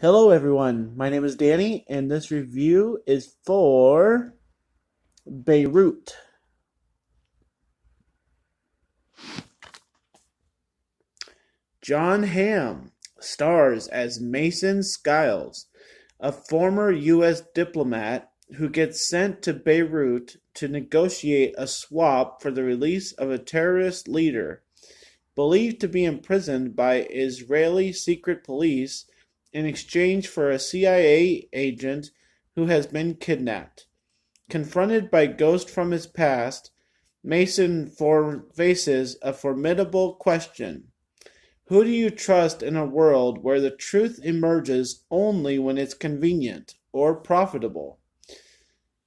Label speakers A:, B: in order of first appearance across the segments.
A: Hello, everyone. My name is Danny, and this review is for Beirut. John Hamm stars as Mason Skiles, a former U.S. diplomat who gets sent to Beirut to negotiate a swap for the release of a terrorist leader believed to be imprisoned by Israeli secret police in exchange for a CIA agent who has been kidnapped. Confronted by ghosts from his past, Mason faces a formidable question. Who do you trust in a world where the truth emerges only when it's convenient or profitable?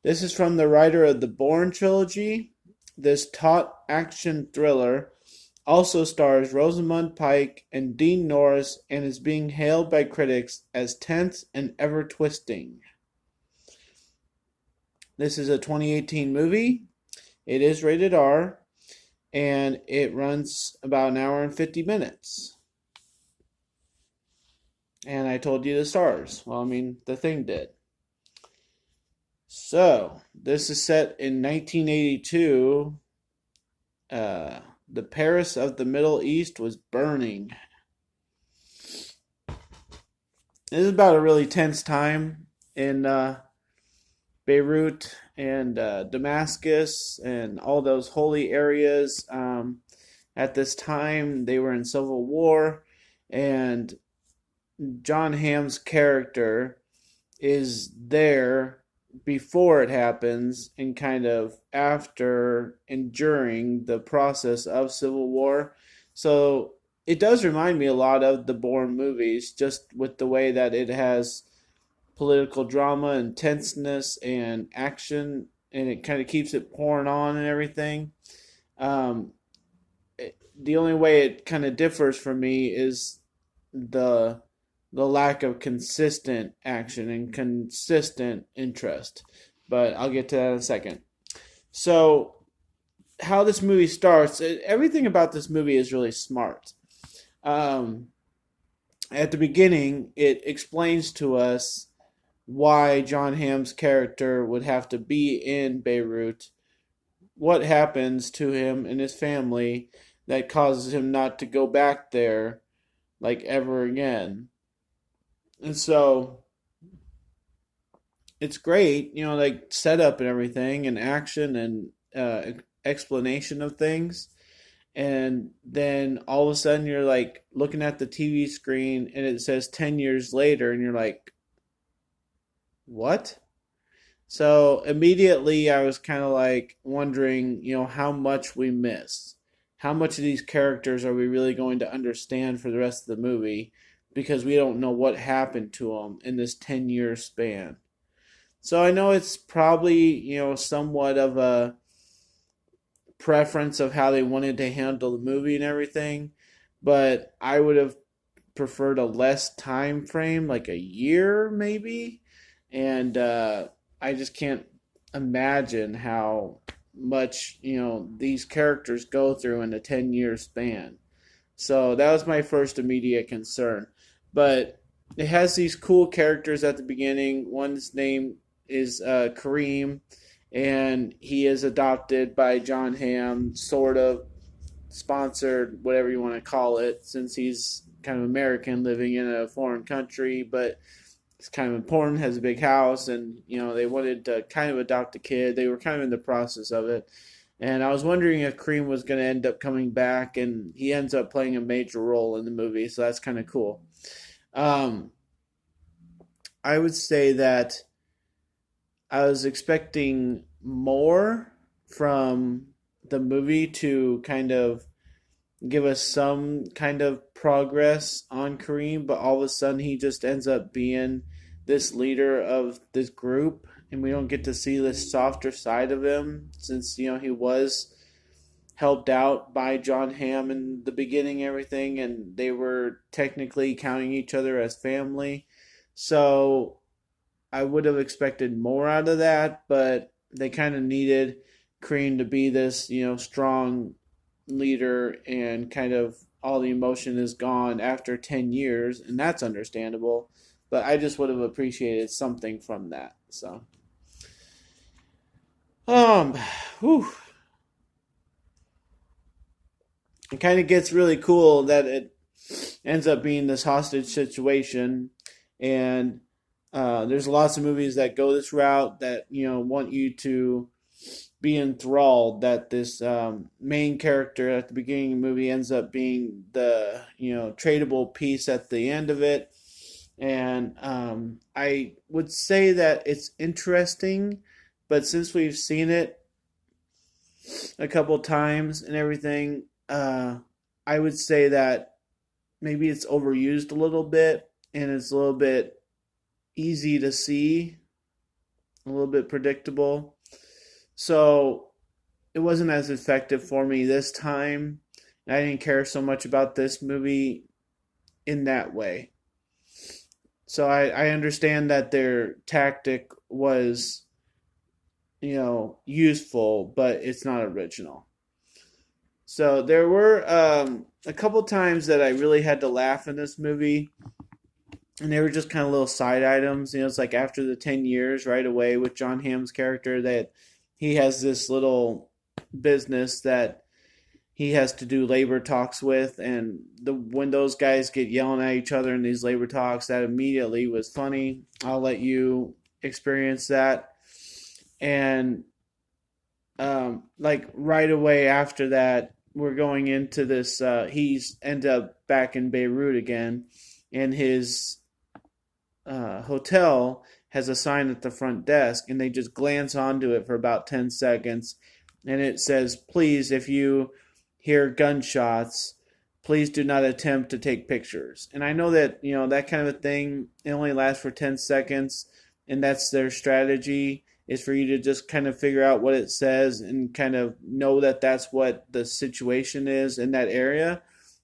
A: This is from the writer of the Bourne trilogy. This taut action thriller also stars Rosamund Pike and Dean Norris and is being hailed by critics as tense and ever twisting. This is a 2018 movie. It is rated R, and it runs about an hour and 50 minutes. And I told you the stars. Well, I mean, the thing did. So, this is set in 1982. The Paris of the Middle East was burning. This is about a really tense time in Beirut and Damascus and all those holy areas. At this time, they were in civil war, and John Hamm's character is there before it happens and kind of after and during the process of civil war. So it does remind me a lot of the Bourne movies, just with the way that it has political drama and tenseness and action, and it kind of keeps it pouring on and everything. Um, the only way it kind of differs for me is the the lack of consistent action and consistent interest. But I'll get to that in a second. So, how this movie starts, everything about this movie is really smart. Um, at the beginning, it explains to us why John Hamm's character would have to be in Beirut, what happens to him and his family that causes him not to go back there like ever again. And so it's great, like setup and everything, and action and explanation of things. And then all of a sudden, you're like looking at the TV screen and it says 10 years later, and you're like, what? So immediately, I was kind of like wondering, how much we missed. How much of these characters are we really going to understand for the rest of the movie? Because we don't know what happened to them in this 10-year span. So I know it's probably, somewhat of a preference of how they wanted to handle the movie and everything, but I would have preferred a less time frame, like a year maybe. And I just can't imagine how much, these characters go through in a 10-year span. So that was my first immediate concern. But it has these cool characters at the beginning. One's name is Kareem, and he is adopted by John Hamm, sort of sponsored, whatever you want to call it, since he's kind of American living in a foreign country, but it's kind of important, has a big house, and they wanted to kind of adopt a kid. They were kind of in the process of it. And I was wondering if Kareem was going to end up coming back, and he ends up playing a major role in the movie, so that's kind of cool. Um, I would say that I was expecting more from the movie to kind of give us some kind of progress on Kareem, but all of a sudden he just ends up being this leader of this group, and we don't get to see this softer side of him since he was helped out by John Hamm in the beginning, everything, and they were technically counting each other as family. So I would have expected more out of that, but they kind of needed Kareem to be this, strong leader, and kind of all the emotion is gone after 10 years, and that's understandable. but I just would have appreciated something from that. So, um, whew, it kind of gets really cool that it ends up being this hostage situation, and there's lots of movies that go this route that want you to be enthralled that this main character at the beginning of the movie ends up being the tradable piece at the end of it. And I would say that it's interesting, but since we've seen it a couple times and everything, I would say that maybe it's overused a little bit and it's a little bit easy to see, a little bit predictable. So it wasn't as effective for me this time. I didn't care so much about this movie in that way. So I understand that their tactic was, useful, but it's not original. So there were a couple times that I really had to laugh in this movie, and they were just kind of little side items. It's like after the 10 years, right away with John Hamm's character, that he has this little business that he has to do labor talks with, and when those guys get yelling at each other in these labor talks, that immediately was funny. I'll let you experience that. And like right away after that, we're going into this. He's end up back in Beirut again, and his hotel has a sign at the front desk, and they just glance onto it for about 10 seconds, and it says, "Please, if you hear gunshots, please do not attempt to take pictures." And I know that that kind of a thing, it only lasts for 10 seconds, and that's their strategy, is for you to just kind of figure out what it says and kind of know that that's what the situation is in that area.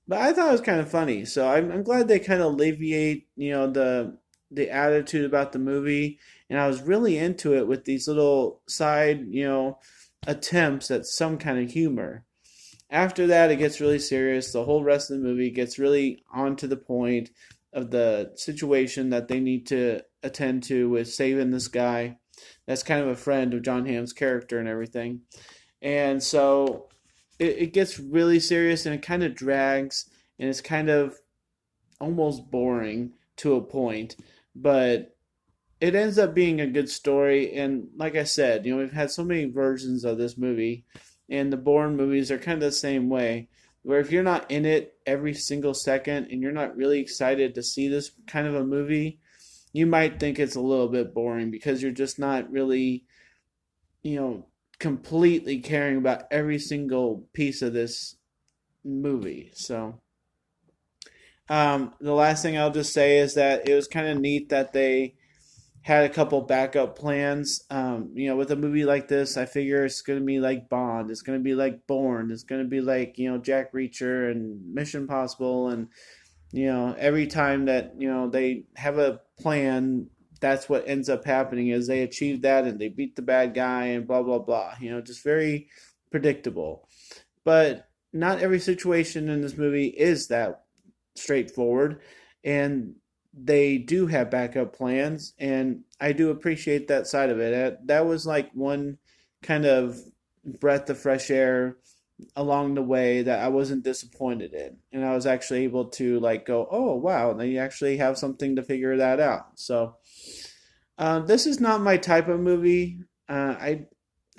A: But I thought it was kind of funny, so I'm glad they kind of alleviate the attitude about the movie, and I was really into it with these little side attempts at some kind of humor. After that, it gets really serious. The whole rest of the movie gets really on to the point of the situation that they need to attend to with saving this guy that's kind of a friend of John Hamm's character and everything. And so it gets really serious, and it kind of drags, and it's kind of almost boring to a point, but it ends up being a good story. And like I said, we've had so many versions of this movie, and the Bourne movies are kind of the same way, where if you're not in it every single second and you're not really excited to see this kind of a movie, you might think it's a little bit boring because you're just not really, completely caring about every single piece of this movie. So, the last thing I'll just say is that it was kind of neat that they had a couple backup plans. With a movie like this, I figure it's going to be like Bond, it's going to be like Bourne, it's going to be like Jack Reacher and Mission Possible, and every time that they have a plan, that's what ends up happening is they achieve that and they beat the bad guy and blah blah blah. Just very predictable. But not every situation in this movie is that straightforward, and they do have backup plans, and I do appreciate that side of it. That was like one kind of breath of fresh air along the way that I wasn't disappointed in, and I was actually able to like go, oh wow, they actually have something to figure that out. So this is not my type of movie. I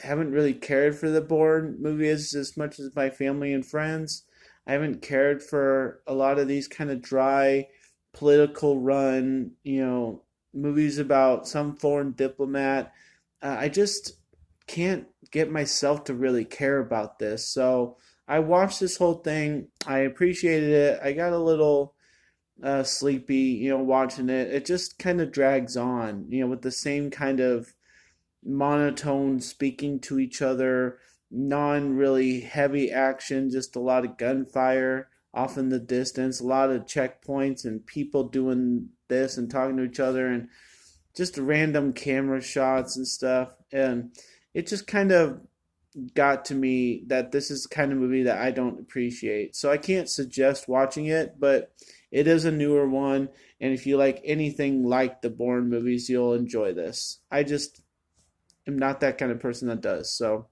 A: haven't really cared for the Bourne movies as much as my family and friends. I haven't cared for a lot of these kind of dry political run, movies about some foreign diplomat. I just can't get myself to really care about this. So I watched this whole thing. I appreciated it. I got a little sleepy, watching it. It just kind of drags on, with the same kind of monotone speaking to each other, non really heavy action, just a lot of gunfire off in the distance, a lot of checkpoints and people doing this and talking to each other, and just random camera shots and stuff. And it just kind of got to me that this is the kind of movie that I don't appreciate. So I can't suggest watching it, but It is a newer one, and if you like anything like the Bourne movies, you'll enjoy this. I just am not that kind of person that does. So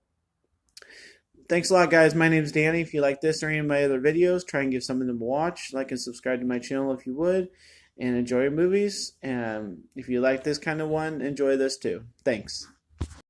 A: thanks a lot, guys. My name's Danny. If you like this or any of my other videos, try and give something to watch. Like and subscribe to my channel if you would. And enjoy your movies. And if you like this kind of one, enjoy this too. Thanks.